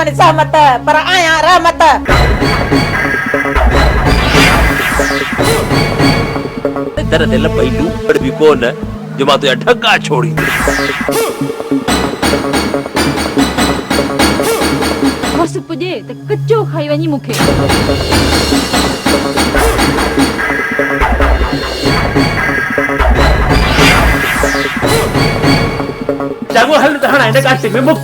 करवानी सहमत पर आया रहमत। तेरा दिल पहलू पर भी कौन है जो मां तुझे ढक्का छोड़ी। Maksud dia, terkecoh haiwan ni muka. Jago hal tahan ada kasih memuk.